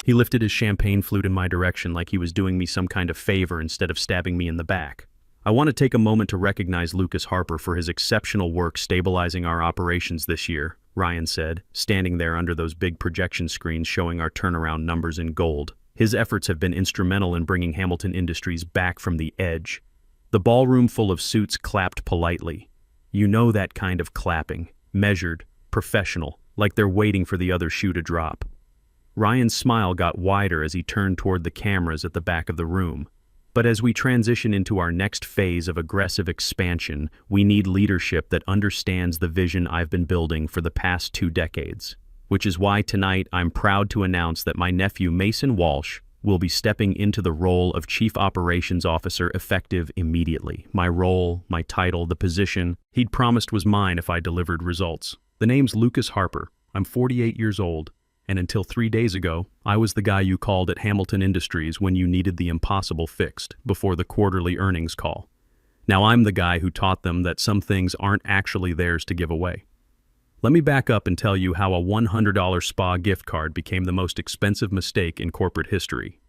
He lifted his champagne flute in my direction like he was doing me some kind of favor instead of stabbing me in the back. I want to take a moment to recognize Lucas Harper for his exceptional work stabilizing our operations this year, Ryan said, standing there under those big projection screens showing our turnaround numbers in gold. His efforts have been instrumental in bringing Hamilton Industries back from the edge. The ballroom full of suits clapped politely. You know that kind of clapping, measured, professional, like they're waiting for the other shoe to drop. Ryan's smile got wider as he turned toward the cameras at the back of the room. But as we transition into our next phase of aggressive expansion, we need leadership that understands the vision I've been building for the past 2 decades. Which is why tonight I'm proud to announce that my nephew Mason Walsh will be stepping into the role of Chief Operations Officer effective immediately. My role, my title, the position he'd promised was mine if I delivered results. The name's Lucas Harper. I'm 48 years old, and until 3 days ago, I was the guy you called at Hamilton Industries when you needed the impossible fixed before the quarterly earnings call. Now I'm the guy who taught them that some things aren't actually theirs to give away. Let me back up and tell you how a $100 spa gift card became the most expensive mistake in corporate history.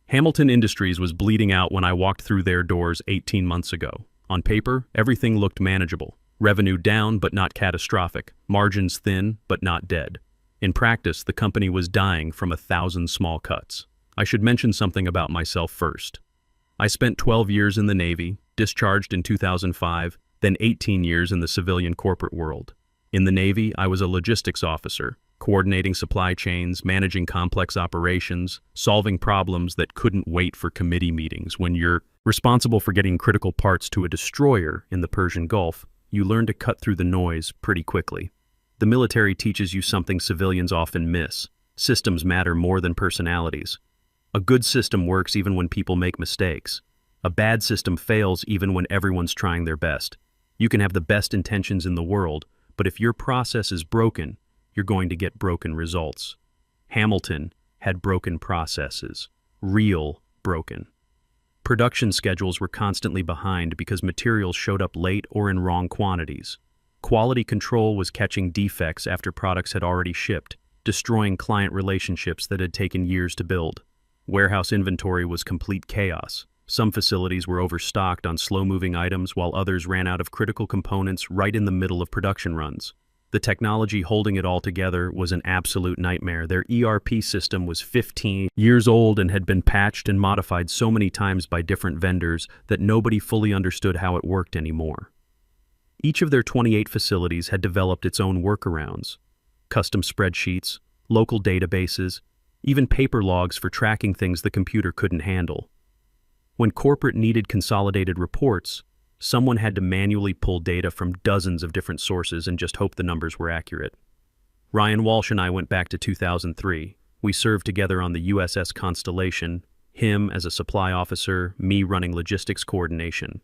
Hamilton Industries was bleeding out when I walked through their doors 18 months ago. On paper, everything looked manageable. Revenue down, but not catastrophic. Margins thin, but not dead. In practice, the company was dying from 1,000 small cuts. I should mention something about myself first. I spent 12 years in the Navy, discharged in 2005, then 18 years in the civilian corporate world. In the Navy, I was a logistics officer, coordinating supply chains, managing complex operations, solving problems that couldn't wait for committee meetings. When you're responsible for getting critical parts to a destroyer in the Persian Gulf, you learn to cut through the noise pretty quickly. The military teaches you something civilians often miss. Systems matter more than personalities. A good system works even when people make mistakes. A bad system fails even when everyone's trying their best. You can have the best intentions in the world, but if your process is broken, you're going to get broken results. Hamilton had broken processes. Real broken. Production schedules were constantly behind because materials showed up late or in wrong quantities. Quality control was catching defects after products had already shipped, destroying client relationships that had taken years to build. Warehouse inventory was complete chaos. Some facilities were overstocked on slow-moving items while others ran out of critical components right in the middle of production runs. The technology holding it all together was an absolute nightmare. Their ERP system was 15 years old and had been patched and modified so many times by different vendors that nobody fully understood how it worked anymore. Each of their 28 facilities had developed its own workarounds. Custom spreadsheets, local databases, even paper logs for tracking things the computer couldn't handle. When corporate needed consolidated reports, someone had to manually pull data from dozens of different sources and just hope the numbers were accurate. Ryan Walsh and I went back to 2003. We served together on the USS Constellation, him as a supply officer, me running logistics coordination.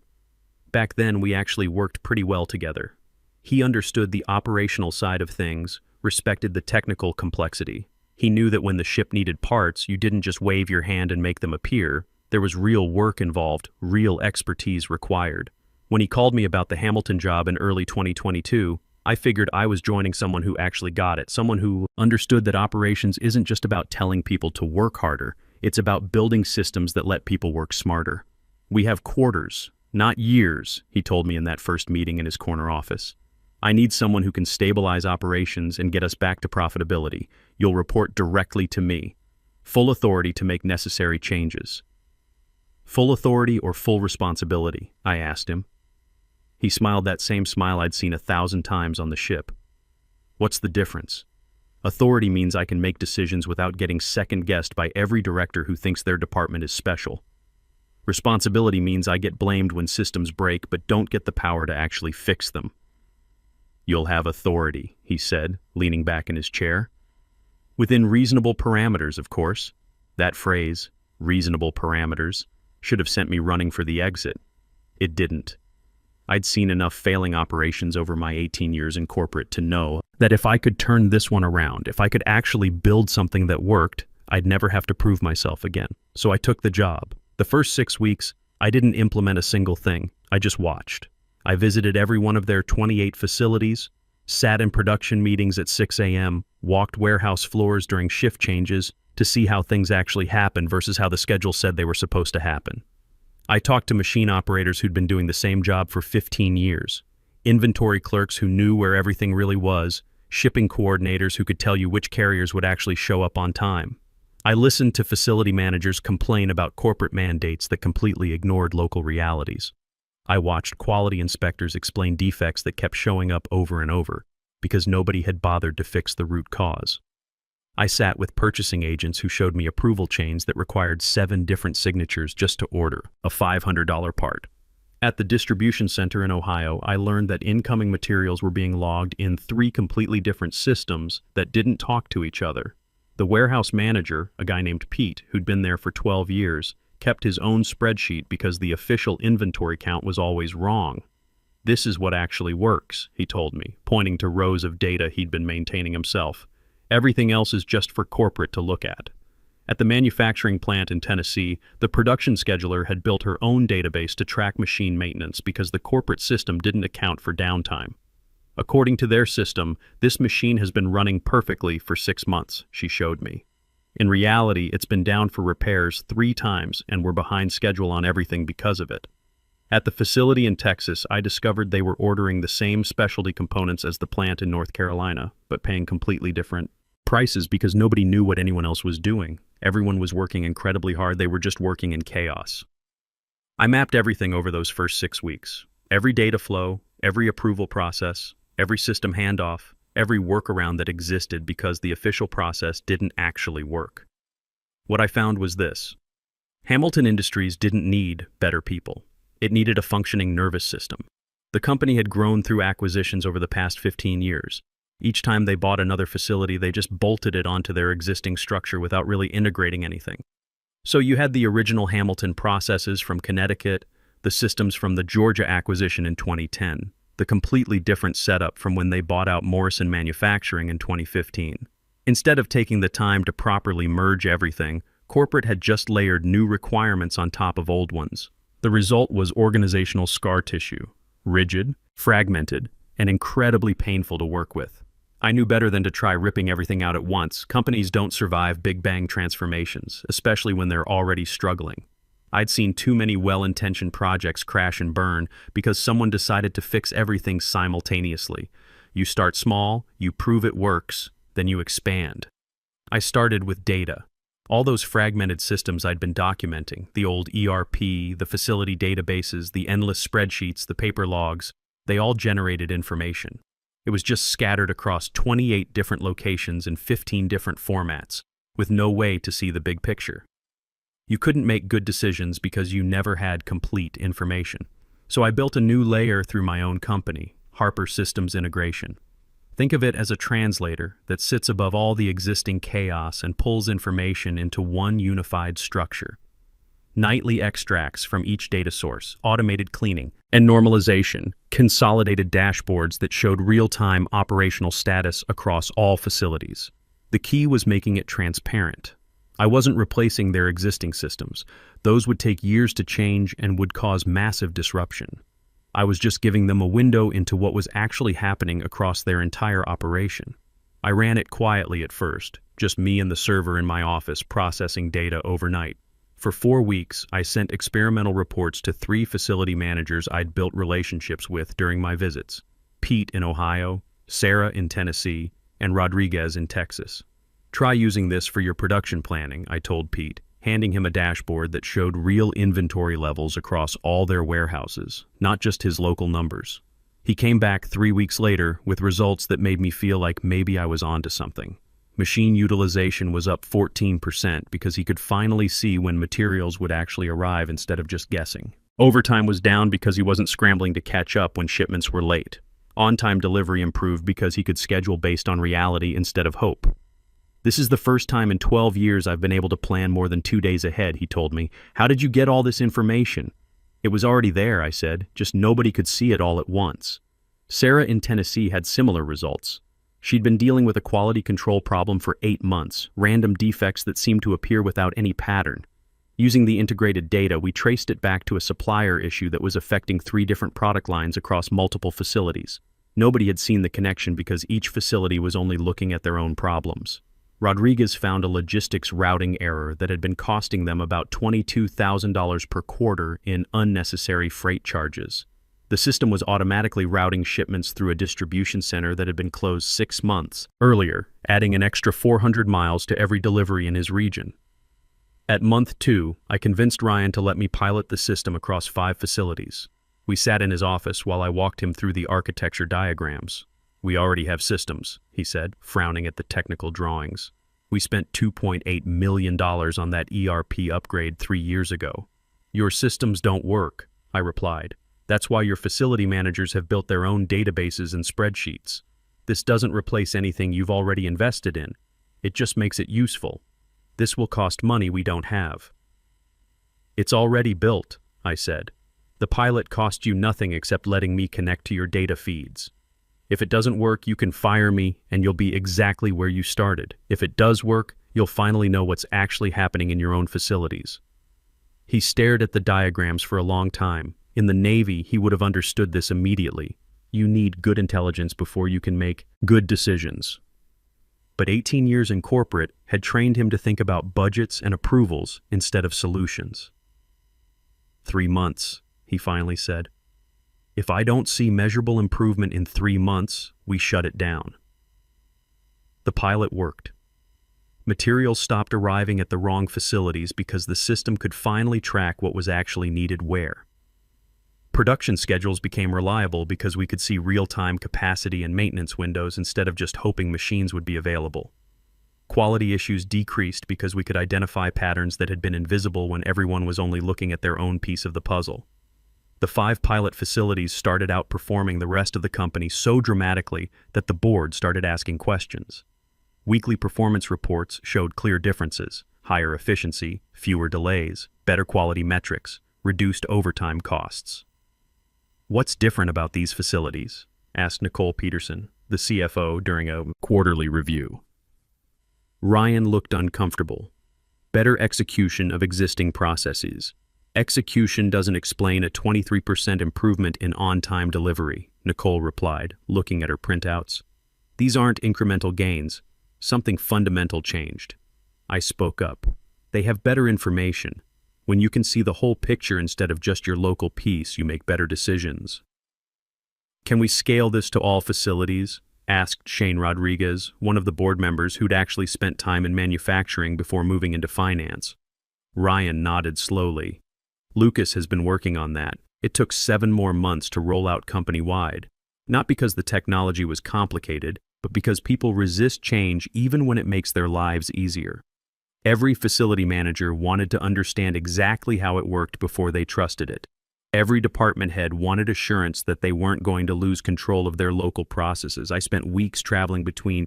Back then, we actually worked pretty well together. He understood the operational side of things, respected the technical complexity. He knew that when the ship needed parts, you didn't just wave your hand and make them appear. There was real work involved, real expertise required. When he called me about the Hamilton job in early 2022, I figured I was joining someone who actually got it, someone who understood that operations isn't just about telling people to work harder, it's about building systems that let people work smarter. We have quarters, not years, he told me in that first meeting in his corner office. I need someone who can stabilize operations and get us back to profitability. You'll report directly to me. Full authority to make necessary changes. Full authority or full responsibility? I asked him. He smiled that same smile I'd seen 1,000 times on the ship. What's the difference? Authority means I can make decisions without getting second-guessed by every director who thinks their department is special. Responsibility means I get blamed when systems break but don't get the power to actually fix them. You'll have authority, he said, leaning back in his chair. Within reasonable parameters, of course. That phrase, reasonable parameters, should have sent me running for the exit. It didn't. I'd seen enough failing operations over my 18 years in corporate to know that if I could turn this one around, if I could actually build something that worked, I'd never have to prove myself again. So I took the job. The first 6 weeks, I didn't implement a single thing. I just watched. I visited every one of their 28 facilities, sat in production meetings at 6 a.m., walked warehouse floors during shift changes, to see how things actually happen versus how the schedule said they were supposed to happen. I talked to machine operators who'd been doing the same job for 15 years, inventory clerks who knew where everything really was, shipping coordinators who could tell you which carriers would actually show up on time. I listened to facility managers complain about corporate mandates that completely ignored local realities. I watched quality inspectors explain defects that kept showing up over and over because nobody had bothered to fix the root cause. I sat with purchasing agents who showed me approval chains that required 7 different signatures just to order a $500 part. At the distribution center in Ohio, I learned that incoming materials were being logged in 3 completely different systems that didn't talk to each other. The warehouse manager, a guy named Pete, who'd been there for 12 years, kept his own spreadsheet because the official inventory count was always wrong. "This is what actually works," he told me, pointing to rows of data he'd been maintaining himself. "Everything else is just for corporate to look at." At the manufacturing plant in Tennessee, the production scheduler had built her own database to track machine maintenance because the corporate system didn't account for downtime. According to their system, this machine has been running perfectly for 6 months, she showed me. In reality, it's been down for repairs 3 times and we're behind schedule on everything because of it. At the facility in Texas, I discovered they were ordering the same specialty components as the plant in North Carolina, but paying completely different prices because nobody knew what anyone else was doing. Everyone was working incredibly hard, they were just working in chaos. I mapped everything over those first 6 weeks. Every data flow, every approval process, every system handoff, every workaround that existed because the official process didn't actually work. What I found was this. Hamilton Industries didn't need better people. It needed a functioning nervous system. The company had grown through acquisitions over the past 15 years. Each time they bought another facility, they just bolted it onto their existing structure without really integrating anything. So you had the original Hamilton processes from Connecticut, the systems from the Georgia acquisition in 2010, the completely different setup from when they bought out Morrison Manufacturing in 2015. Instead of taking the time to properly merge everything, corporate had just layered new requirements on top of old ones. The result was organizational scar tissue, rigid, fragmented, and incredibly painful to work with. I knew better than to try ripping everything out at once. Companies don't survive big bang transformations, especially when they're already struggling. I'd seen too many well-intentioned projects crash and burn because someone decided to fix everything simultaneously. You start small, you prove it works, then you expand. I started with data. All those fragmented systems I'd been documenting, the old ERP, the facility databases, the endless spreadsheets, the paper logs, they all generated information. It was just scattered across 28 different locations in 15 different formats, with no way to see the big picture. You couldn't make good decisions because you never had complete information. So I built a new layer through my own company, Harper Systems Integration. Think of it as a translator that sits above all the existing chaos and pulls information into one unified structure. Nightly extracts from each data source, automated cleaning, and normalization, consolidated dashboards that showed real-time operational status across all facilities. The key was making it transparent. I wasn't replacing their existing systems. Those would take years to change and would cause massive disruption. I was just giving them a window into what was actually happening across their entire operation. I ran it quietly at first, just me and the server in my office processing data overnight. For 4 weeks, I sent experimental reports to 3 facility managers I'd built relationships with during my visits: Pete in Ohio, Sarah in Tennessee, and Rodriguez in Texas. Try using this for your production planning, I told Pete, handing him a dashboard that showed real inventory levels across all their warehouses, not just his local numbers. He came back 3 weeks later with results that made me feel like maybe I was onto something. Machine utilization was up 14% because he could finally see when materials would actually arrive instead of just guessing. Overtime was down because he wasn't scrambling to catch up when shipments were late. On-time delivery improved because he could schedule based on reality instead of hope. This is the first time in 12 years I've been able to plan more than 2 days ahead, he told me. How did you get all this information? It was already there, I said, just nobody could see it all at once. Sarah in Tennessee had similar results. She'd been dealing with a quality control problem for 8 months, random defects that seemed to appear without any pattern. Using the integrated data, we traced it back to a supplier issue that was affecting 3 different product lines across multiple facilities. Nobody had seen the connection because each facility was only looking at their own problems. Rodriguez found a logistics routing error that had been costing them about $22,000 per quarter in unnecessary freight charges. The system was automatically routing shipments through a distribution center that had been closed 6 months earlier, adding an extra 400 miles to every delivery in his region. At month 2, I convinced Ryan to let me pilot the system across 5 facilities. We sat in his office while I walked him through the architecture diagrams. "We already have systems," he said, frowning at the technical drawings. "We spent $2.8 million on that ERP upgrade 3 years ago." "Your systems don't work," I replied. "That's why your facility managers have built their own databases and spreadsheets. This doesn't replace anything you've already invested in. It just makes it useful. This will cost money we don't have." "It's already built," I said. "The pilot cost you nothing except letting me connect to your data feeds. If it doesn't work, you can fire me and you'll be exactly where you started. If it does work, you'll finally know what's actually happening in your own facilities." He stared at the diagrams for a long time. In the Navy, he would have understood this immediately. You need good intelligence before you can make good decisions. But 18 years in corporate had trained him to think about budgets and approvals instead of solutions. 3 months, he finally said. "If I don't see measurable improvement in 3 months, we shut it down." The pilot worked. Materials stopped arriving at the wrong facilities because the system could finally track what was actually needed where. Production schedules became reliable because we could see real-time capacity and maintenance windows instead of just hoping machines would be available. Quality issues decreased because we could identify patterns that had been invisible when everyone was only looking at their own piece of the puzzle. The 5 pilot facilities started outperforming the rest of the company so dramatically that the board started asking questions. Weekly performance reports showed clear differences: higher efficiency, fewer delays, better quality metrics, reduced overtime costs. "What's different about these facilities?" asked Nicole Peterson, the CFO, during a quarterly review. Ryan looked uncomfortable. "Better execution of existing processes. Execution doesn't explain a 23% improvement in on-time delivery," Nicole replied, looking at her printouts. "These aren't incremental gains. Something fundamental changed." I spoke up. "They have better information. When you can see the whole picture instead of just your local piece, you make better decisions." "Can we scale this to all facilities?" asked Shane Rodriguez, one of the board members who'd actually spent time in manufacturing before moving into finance. Ryan nodded slowly. "Lucas has been working on that. It took 7 more months to roll out company-wide. Not because the technology was complicated, but because people resist change even when it makes their lives easier. Every facility manager wanted to understand exactly how it worked before they trusted it. Every department head wanted assurance that they weren't going to lose control of their local processes. I spent weeks traveling between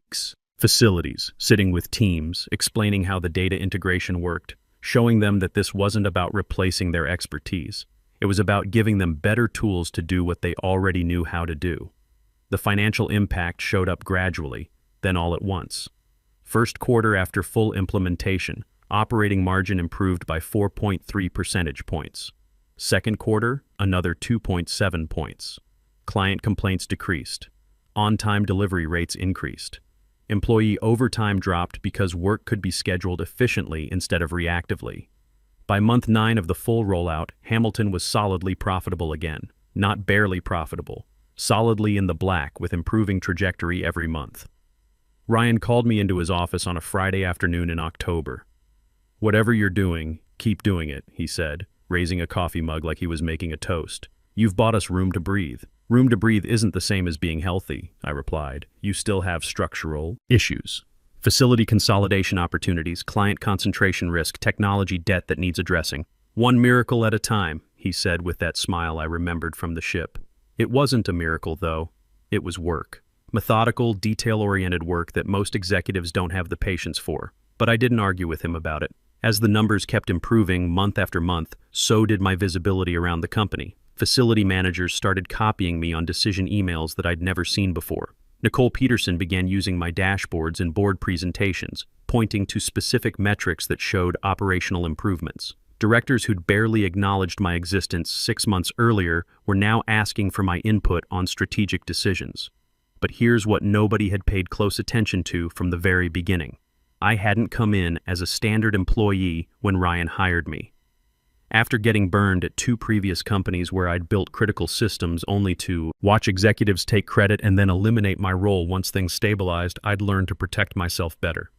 facilities, sitting with teams, explaining how the data integration worked, showing them that this wasn't about replacing their expertise. It was about giving them better tools to do what they already knew how to do. The financial impact showed up gradually, then all at once. First quarter after full implementation, operating margin improved by 4.3 percentage points. Second quarter, another 2.7 points. Client complaints decreased. On-time delivery rates increased. Employee overtime dropped because work could be scheduled efficiently instead of reactively. By month 9 of the full rollout, Hamilton was solidly profitable again, not barely profitable, solidly in the black with improving trajectory every month. Ryan called me into his office on a Friday afternoon in October. "Whatever you're doing, keep doing it," he said, raising a coffee mug like he was making a toast. "You've bought us room to breathe." "Room to breathe isn't the same as being healthy," I replied. "You still have structural issues. Facility consolidation opportunities, client concentration risk, technology debt that needs addressing. One miracle at a time," he said with that smile I remembered from the ship. It wasn't a miracle, though. It was work. Methodical, detail-oriented work that most executives don't have the patience for. But I didn't argue with him about it. As the numbers kept improving month after month, so did my visibility around the company. Facility managers started copying me on decision emails that I'd never seen before. Nicole Peterson began using my dashboards and board presentations, pointing to specific metrics that showed operational improvements. Directors who'd barely acknowledged my existence 6 months earlier were now asking for my input on strategic decisions. But here's what nobody had paid close attention to from the very beginning. I hadn't come in as a standard employee when Ryan hired me. After getting burned at 2 previous companies where I'd built critical systems only to watch executives take credit and then eliminate my role once things stabilized, I'd learned to protect myself better.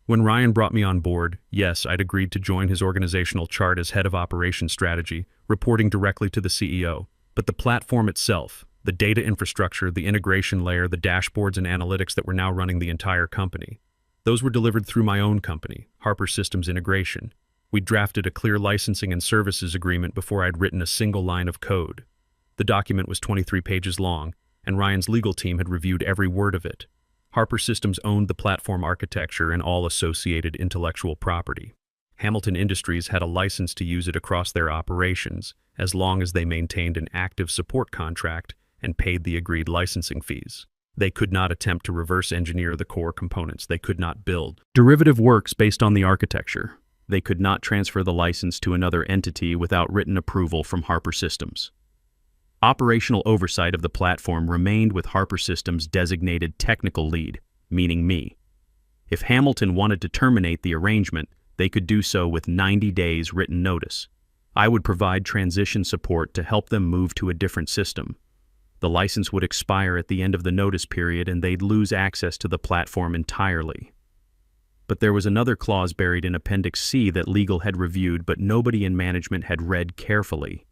When Ryan brought me on board, yes, I'd agreed to join his organizational chart as head of operations strategy, reporting directly to the CEO. But the platform itself, the data infrastructure, the integration layer, the dashboards and analytics that were now running the entire company, those were delivered through my own company, Harper Systems Integration. We'd drafted a clear licensing and services agreement before I'd written a single line of code. The document was 23 pages long, and Ryan's legal team had reviewed every word of it. Harper Systems owned the platform architecture and all associated intellectual property. Hamilton Industries had a license to use it across their operations, as long as they maintained an active support contract and paid the agreed licensing fees. They could not attempt to reverse engineer the core components. They could not build derivative works based on the architecture. They could not transfer the license to another entity without written approval from Harper Systems. Operational oversight of the platform remained with Harper Systems' designated technical lead, meaning me. If Hamilton wanted to terminate the arrangement, they could do so with 90 days written notice. I would provide transition support to help them move to a different system. The license would expire at the end of the notice period and they'd lose access to the platform entirely. But there was another clause buried in Appendix C that legal had reviewed but nobody in management had read carefully.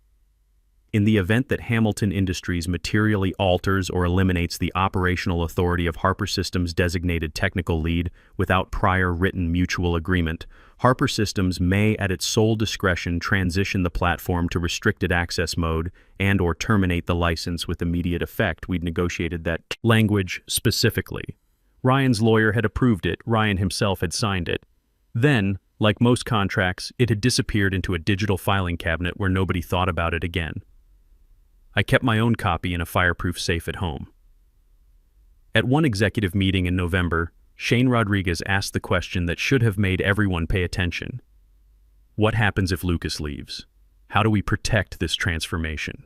In the event that Hamilton Industries materially alters or eliminates the operational authority of Harper Systems' designated technical lead without prior written mutual agreement, Harper Systems may at its sole discretion transition the platform to restricted access mode and/or terminate the license with immediate effect. We'd negotiated that language specifically. Ryan's lawyer had approved it, Ryan himself had signed it. Then, like most contracts, it had disappeared into a digital filing cabinet where nobody thought about it again. I kept my own copy in a fireproof safe at home. At one executive meeting in November, Shane Rodriguez asked the question that should have made everyone pay attention. What happens if Lucas leaves? How do we protect this transformation?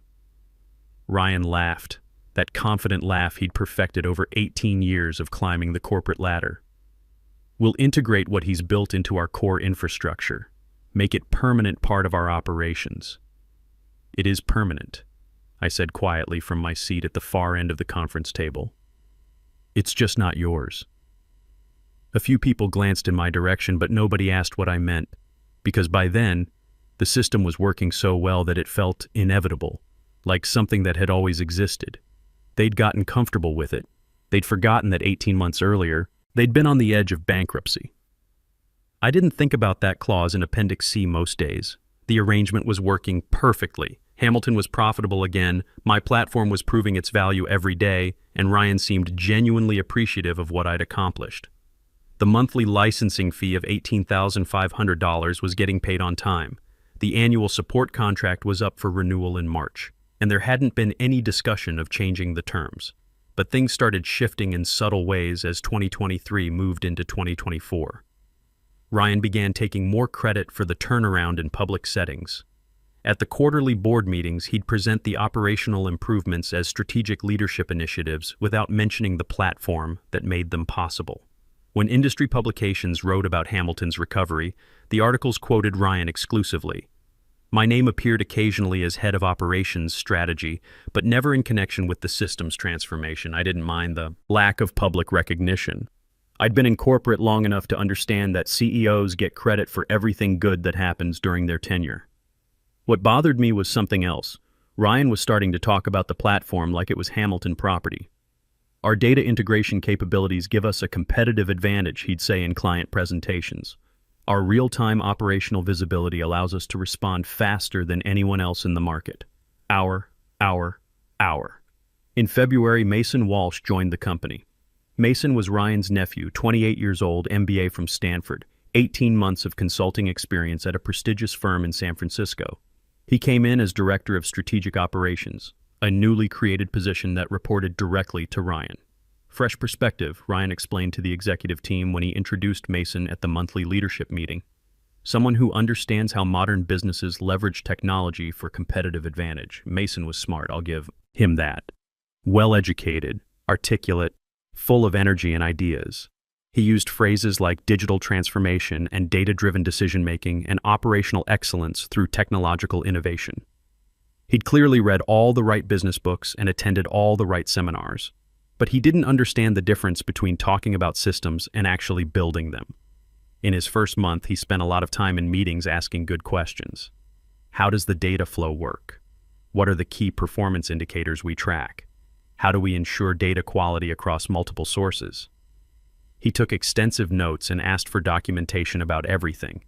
Ryan laughed. That confident laugh he'd perfected over 18 years of climbing the corporate ladder. We'll integrate what he's built into our core infrastructure, make it permanent part of our operations. It is permanent, I said quietly from my seat at the far end of the conference table. It's just not yours. A few people glanced in my direction, but nobody asked what I meant, because by then, the system was working so well that it felt inevitable, like something that had always existed. They'd gotten comfortable with it. They'd forgotten that 18 months earlier, they'd been on the edge of bankruptcy. I didn't think about that clause in Appendix C most days. The arrangement was working perfectly. Hamilton was profitable again, my platform was proving its value every day, and Ryan seemed genuinely appreciative of what I'd accomplished. The monthly licensing fee of $18,500 was getting paid on time. The annual support contract was up for renewal in March, and there hadn't been any discussion of changing the terms. But things started shifting in subtle ways as 2023 moved into 2024. Ryan began taking more credit for the turnaround in public settings. At the quarterly board meetings, he'd present the operational improvements as strategic leadership initiatives without mentioning the platform that made them possible. When industry publications wrote about Hamilton's recovery, the articles quoted Ryan exclusively. My name appeared occasionally as head of operations strategy, but never in connection with the systems transformation. I didn't mind the lack of public recognition. I'd been in corporate long enough to understand that CEOs get credit for everything good that happens during their tenure. What bothered me was something else. Ryan was starting to talk about the platform like it was Hamilton property. Our data integration capabilities give us a competitive advantage, he'd say in client presentations. Our real-time operational visibility allows us to respond faster than anyone else in the market. Hour. In February, Mason Walsh joined the company. Mason was Ryan's nephew, 28 years old, MBA from Stanford, 18 months of consulting experience at a prestigious firm in San Francisco. He came in as Director of Strategic Operations, a newly created position that reported directly to Ryan. Fresh perspective, Ryan explained to the executive team when he introduced Mason at the monthly leadership meeting. Someone who understands how modern businesses leverage technology for competitive advantage. Mason was smart, I'll give him that. Well-educated, articulate, full of energy and ideas. He used phrases like digital transformation and data-driven decision-making and operational excellence through technological innovation. He'd clearly read all the right business books and attended all the right seminars, but he didn't understand the difference between talking about systems and actually building them. In his first month, he spent a lot of time in meetings asking good questions. How does the data flow work? What are the key performance indicators we track? How do we ensure data quality across multiple sources? He took extensive notes and asked for documentation about everything.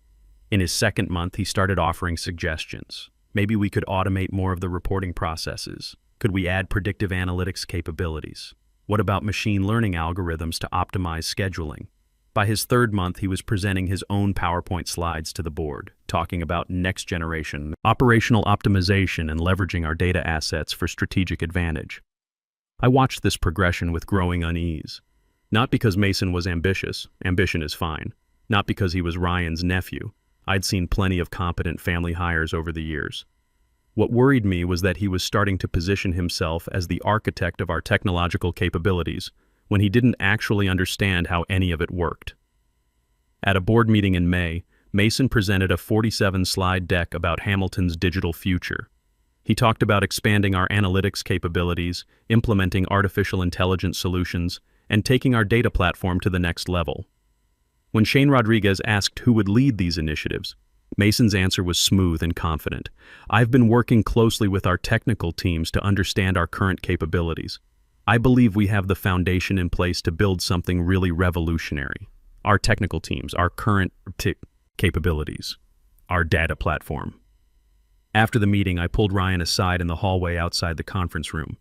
In his second month, he started offering suggestions. Maybe we could automate more of the reporting processes. Could we add predictive analytics capabilities? What about machine learning algorithms to optimize scheduling? By his third month, he was presenting his own PowerPoint slides to the board, talking about next generation operational optimization and leveraging our data assets for strategic advantage. I watched this progression with growing unease. Not because Mason was ambitious, ambition is fine. Not because he was Ryan's nephew. I'd seen plenty of competent family hires over the years. What worried me was that he was starting to position himself as the architect of our technological capabilities, when he didn't actually understand how any of it worked. At a board meeting in May, Mason presented a 47-slide deck about Hamilton's digital future. He talked about expanding our analytics capabilities, implementing artificial intelligence solutions, and taking our data platform to the next level. When Shane Rodriguez asked who would lead these initiatives, Mason's answer was smooth and confident. I've been working closely with our technical teams to understand our current capabilities. I believe we have the foundation in place to build something really revolutionary. Our technical teams, our current capabilities, our data platform. After the meeting, I pulled Ryan aside in the hallway outside the conference room.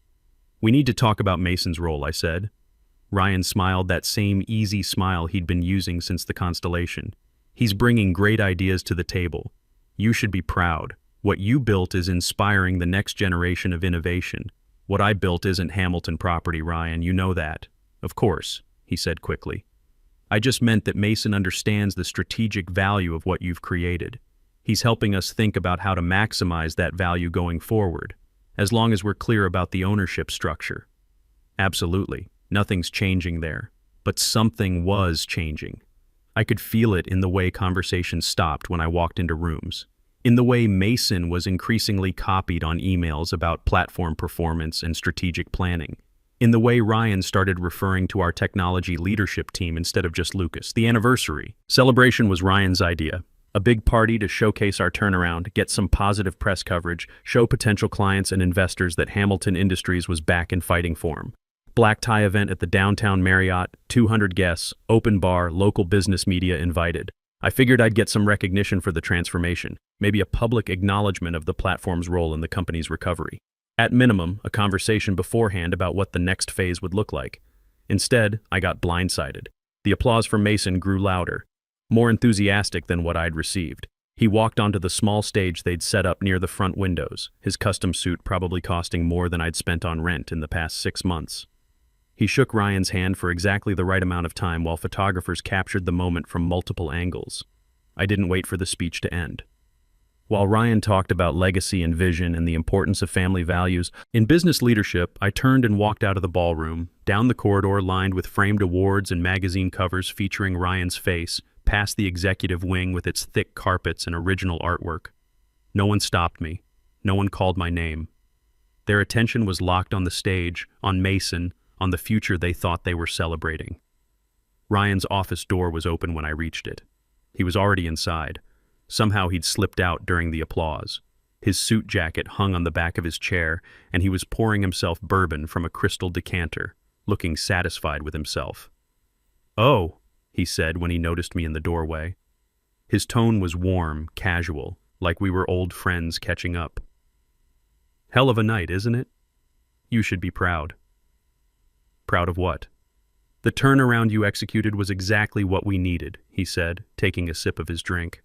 We need to talk about Mason's role, I said. Ryan smiled, that same easy smile he'd been using since the Constellation. He's bringing great ideas to the table. You should be proud. What you built is inspiring the next generation of innovation. What I built isn't Hamilton property, Ryan, you know that. Of course, he said quickly. I just meant that Mason understands the strategic value of what you've created. He's helping us think about how to maximize that value going forward, as long as we're clear about the ownership structure. Absolutely, nothing's changing there, but something was changing. I could feel it in the way conversations stopped when I walked into rooms. In the way Mason was increasingly copied on emails about platform performance and strategic planning. In the way Ryan started referring to our technology leadership team instead of just Lucas. The anniversary celebration was Ryan's idea. A big party to showcase our turnaround, get some positive press coverage, show potential clients and investors that Hamilton Industries was back in fighting form. Black tie event at the downtown Marriott, 200 guests, open bar, local business media invited. I figured I'd get some recognition for the transformation, maybe a public acknowledgement of the platform's role in the company's recovery. At minimum, a conversation beforehand about what the next phase would look like. Instead, I got blindsided. The applause for Mason grew louder, more enthusiastic than what I'd received. He walked onto the small stage they'd set up near the front windows, his custom suit probably costing more than I'd spent on rent in the past 6 months. He shook Ryan's hand for exactly the right amount of time while photographers captured the moment from multiple angles. I didn't wait for the speech to end. While Ryan talked about legacy and vision and the importance of family values, in business leadership, I turned and walked out of the ballroom, down the corridor lined with framed awards and magazine covers featuring Ryan's face, past the executive wing with its thick carpets and original artwork. No one stopped me. No one called my name. Their attention was locked on the stage, on Mason, on the future they thought they were celebrating. Ryan's office door was open when I reached it. He was already inside. Somehow he'd slipped out during the applause. His suit jacket hung on the back of his chair, and he was pouring himself bourbon from a crystal decanter, looking satisfied with himself. "Oh," he said when he noticed me in the doorway. His tone was warm, casual, like we were old friends catching up. "Hell of a night, isn't it? You should be proud." "Proud of what?" "The turnaround you executed was exactly what we needed," he said, taking a sip of his drink.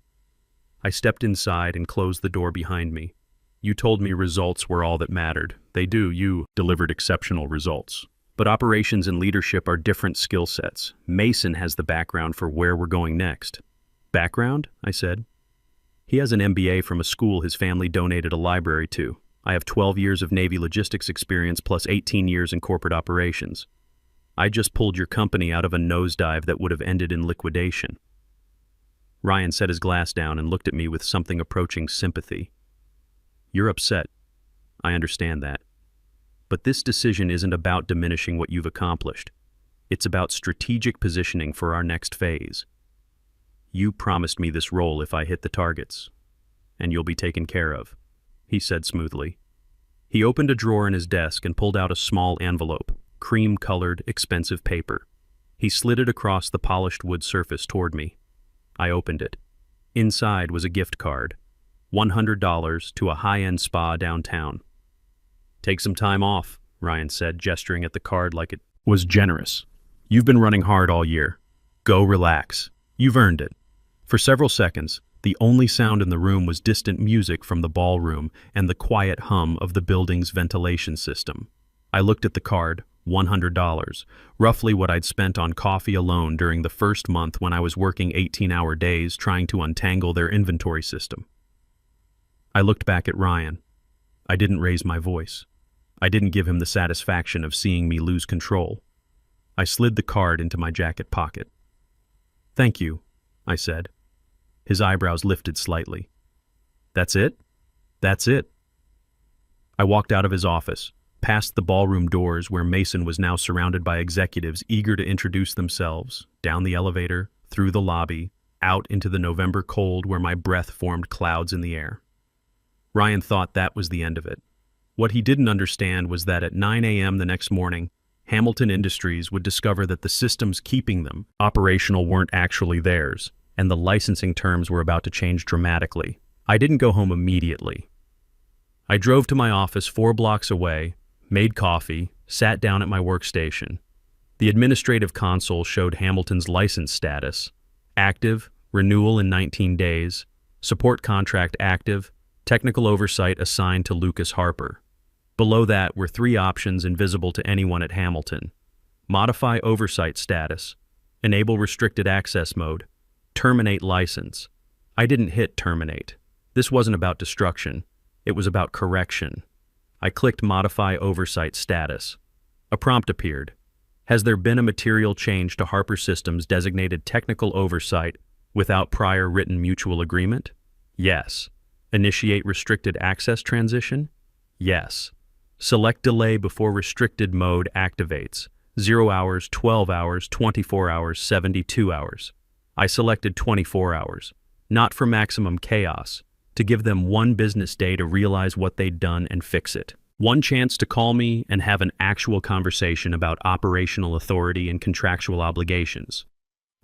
I stepped inside and closed the door behind me. "You told me results were all that mattered. They do. You delivered exceptional results. But operations and leadership are different skill sets. Mason has the background for where we're going next." "Background?" I said. "He has an MBA from a school his family donated a library to. I have 12 years of Navy logistics experience plus 18 years in corporate operations." I just pulled your company out of a nosedive that would have ended in liquidation." Ryan set his glass down and looked at me with something approaching sympathy. "You're upset. I understand that. But this decision isn't about diminishing what you've accomplished. It's about strategic positioning for our next phase. You promised me this role if I hit the targets, and you'll be taken care of," he said smoothly. He opened a drawer in his desk and pulled out a small envelope, cream-colored, expensive paper. He slid it across the polished wood surface toward me. I opened it. Inside was a gift card, $100 to a high-end spa downtown. "Take some time off," Ryan said, gesturing at the card like it was generous. "You've been running hard all year. Go relax. You've earned it." For several seconds, the only sound in the room was distant music from the ballroom and the quiet hum of the building's ventilation system. I looked at the card, $100, roughly what I'd spent on coffee alone during the first month when I was working 18-hour days trying to untangle their inventory system. I looked back at Ryan. I didn't raise my voice. I didn't give him the satisfaction of seeing me lose control. I slid the card into my jacket pocket. "Thank you," I said. His eyebrows lifted slightly. "That's it? That's it." I walked out of his office, past the ballroom doors where Mason was now surrounded by executives eager to introduce themselves, down the elevator, through the lobby, out into the November cold where my breath formed clouds in the air. Ryan thought that was the end of it. What he didn't understand was that at 9 a.m. the next morning, Hamilton Industries would discover that the systems keeping them operational weren't actually theirs, and the licensing terms were about to change dramatically. I didn't go home immediately. I drove to my office 4 blocks away, made coffee, sat down at my workstation. The administrative console showed Hamilton's license status: active, renewal in 19 days, support contract active, technical oversight assigned to Lucas Harper. Below that were 3 options invisible to anyone at Hamilton: modify oversight status, enable restricted access mode, terminate license. I didn't hit terminate. This wasn't about destruction. It was about correction. I clicked modify oversight status. A prompt appeared. Has there been a material change to Harper Systems designated technical oversight without prior written mutual agreement? Yes. Initiate restricted access transition? Yes. Select delay before restricted mode activates. 0 hours, 12 hours, 24 hours, 72 hours. I selected 24 hours, not for maximum chaos, to give them 1 business day to realize what they'd done and fix it. 1 chance to call me and have an actual conversation about operational authority and contractual obligations.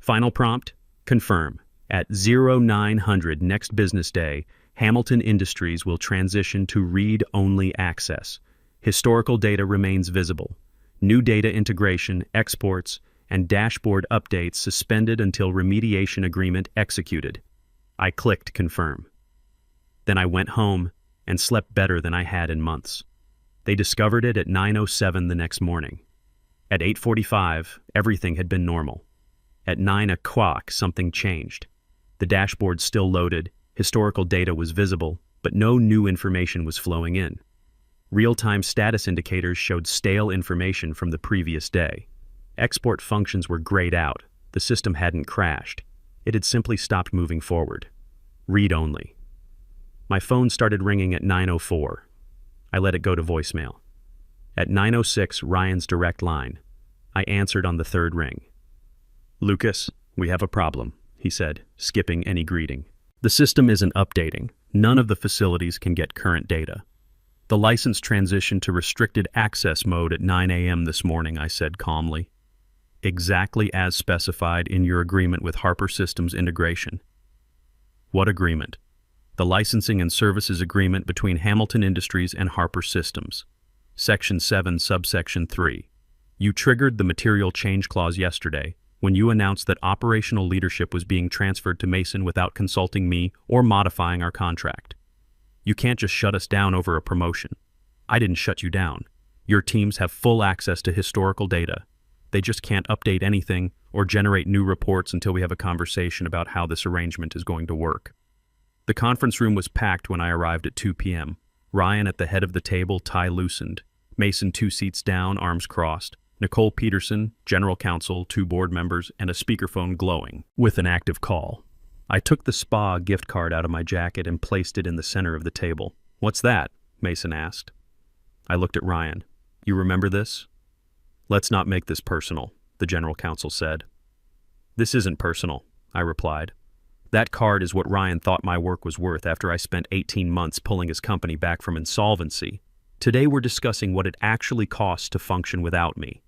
Final prompt: confirm. At 0900 next business day, Hamilton Industries will transition to read-only access. Historical data remains visible. New data integration, exports, and dashboard updates suspended until remediation agreement executed. I clicked confirm. Then I went home and slept better than I had in months. They discovered it at 9:07 the next morning. At 8:45, everything had been normal. At 9 o'clock, something changed. The dashboard still loaded, historical data was visible, but no new information was flowing in. Real-time status indicators showed stale information from the previous day. Export functions were grayed out. The system hadn't crashed. It had simply stopped moving forward. Read only. My phone started ringing at 9:04. I let it go to voicemail. At 9:06, Ryan's direct line. I answered on the 3rd ring. "Lucas, we have a problem," he said, skipping any greeting. "The system isn't updating. None of the facilities can get current data." "The license transitioned to restricted access mode at 9 a.m. this morning," I said calmly. "Exactly as specified in your agreement with Harper Systems Integration." "What agreement?" "The licensing and services agreement between Hamilton Industries and Harper Systems. Section 7, subsection 3. You triggered the material change clause yesterday when you announced that operational leadership was being transferred to Mason without consulting me or modifying our contract. You can't just shut us down over a promotion. I didn't shut you down. Your teams have full access to historical data. They just can't update anything or generate new reports until we have a conversation about how this arrangement is going to work." The conference room was packed when I arrived at 2 p.m. Ryan at the head of the table, tie loosened. Mason 2 seats down, arms crossed. Nicole Peterson, general counsel, 2 board members, and a speakerphone glowing with an active call. I took the spa gift card out of my jacket and placed it in the center of the table. "What's that?" Mason asked. I looked at Ryan. "You remember this?" "Let's not make this personal," the general counsel said. "This isn't personal," I replied. "That card is what Ryan thought my work was worth after I spent 18 months pulling his company back from insolvency. Today we're discussing what it actually costs to function without me."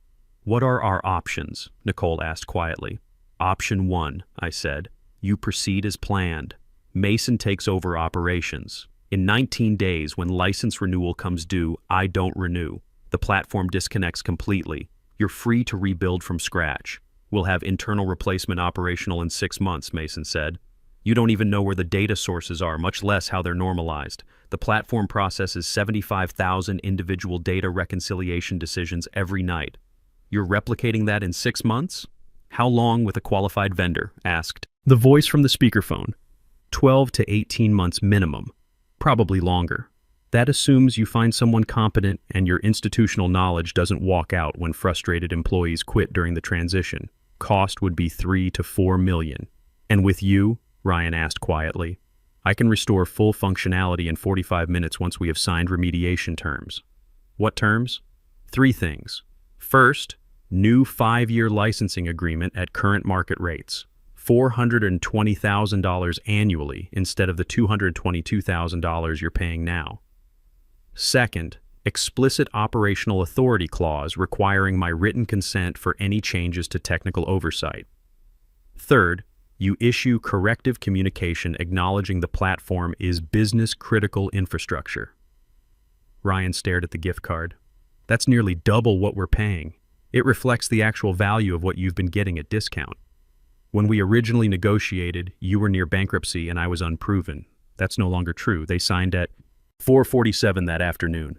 "What are our options?" Nicole asked quietly. "Option 1, I said. You proceed as planned. Mason takes over operations. In 19 days, when license renewal comes due, I don't renew. The platform disconnects completely. You're free to rebuild from scratch. We'll have internal replacement operational in 6 months, Mason said. You don't even know where the data sources are, much less how they're normalized. The platform processes 75,000 individual data reconciliation decisions every night. You're replicating that in 6 months? How long with a qualified vendor? Asked the voice from the speakerphone. 12 to 18 months minimum. Probably longer. That assumes you find someone competent and your institutional knowledge doesn't walk out when frustrated employees quit during the transition. Cost would be 3 to 4 million. And with you, Ryan asked quietly, I can restore full functionality in 45 minutes once we have signed remediation terms. What terms? 3 things. First, new 5-year licensing agreement at current market rates. $420,000 annually instead of the $222,000 you're paying now. Second, explicit operational authority clause requiring my written consent for any changes to technical oversight. Third, you issue corrective communication acknowledging the platform is business-critical infrastructure. Ryan stared at the gift card. That's nearly double what we're paying. It reflects the actual value of what you've been getting at discount. When we originally negotiated, you were near bankruptcy and I was unproven. That's no longer true. They signed at 447 that afternoon.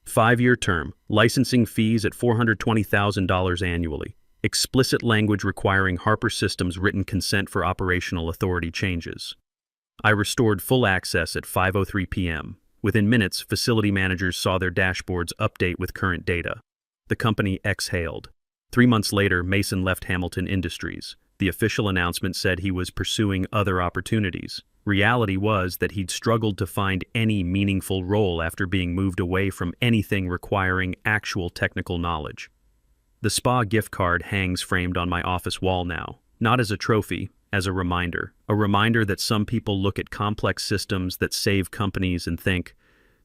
5-year term, licensing fees at $420,000 annually. Explicit language requiring Harper Systems' written consent for operational authority changes. I restored full access at 5:03 p.m. Within minutes, facility managers saw their dashboards update with current data. The company exhaled. 3 months later, Mason left Hamilton Industries. The official announcement said he was pursuing other opportunities. Reality was that he'd struggled to find any meaningful role after being moved away from anything requiring actual technical knowledge. The spa gift card hangs framed on my office wall now, not as a trophy, as a reminder that some people look at complex systems that save companies and think,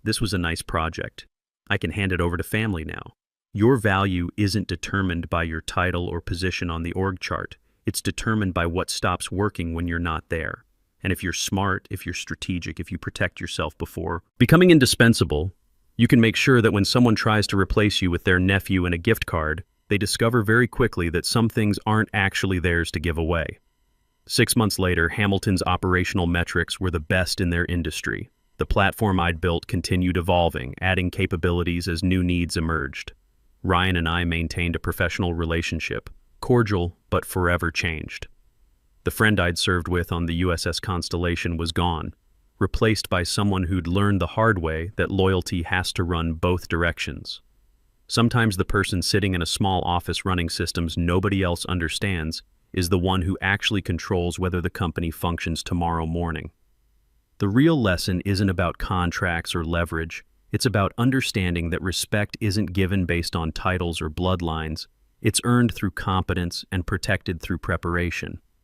this was a nice project. I can hand it over to family now. Your value isn't determined by your title or position on the org chart. It's determined by what stops working when you're not there. And if you're smart, if you're strategic, if you protect yourself before becoming indispensable, you can make sure that when someone tries to replace you with their nephew and a gift card, they discover very quickly that some things aren't actually theirs to give away. 6 months later, Hamilton's operational metrics were the best in their industry. The platform I'd built continued evolving, adding capabilities as new needs emerged. Ryan and I maintained a professional relationship, cordial but forever changed. The friend I'd served with on the USS Constellation was gone, replaced by someone who'd learned the hard way that loyalty has to run both directions. Sometimes the person sitting in a small office running systems nobody else understands is the one who actually controls whether the company functions tomorrow morning. The real lesson isn't about contracts or leverage. It's about understanding that respect isn't given based on titles or bloodlines. It's earned through competence and protected through preparation.